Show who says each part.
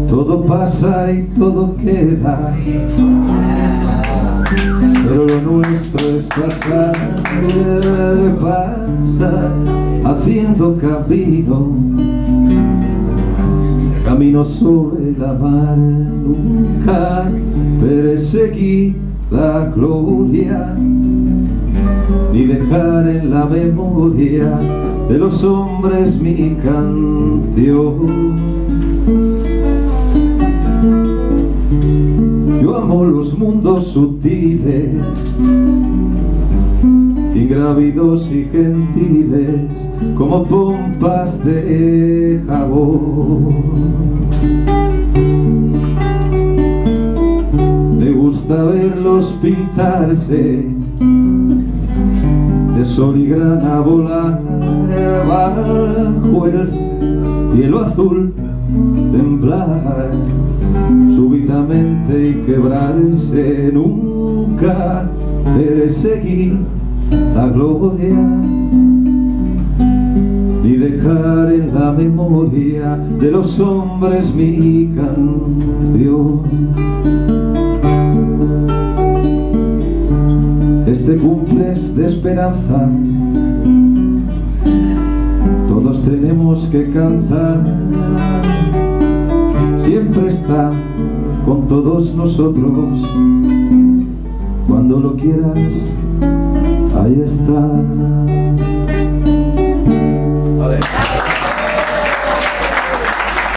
Speaker 1: Todo pasa y todo queda, pero lo nuestro es pasar, pasar, haciendo camino sobre la mar. Nunca perseguir la gloria, ni dejar en la memoria de los hombres mi canción. Yo amo los mundos sutiles, ingrávidos y gentiles, como pompas de jabón. Me gusta verlos pintarse de sol y grana, volar bajo el cielo azul, temblar súbitamente y quebrarse. Nunca perseguir la gloria, ni dejar en la memoria de los hombres mi canción. Este cumples de esperanza, todos tenemos que cantar. Siempre está con todos nosotros, cuando lo quieras, ahí está.
Speaker 2: Vale.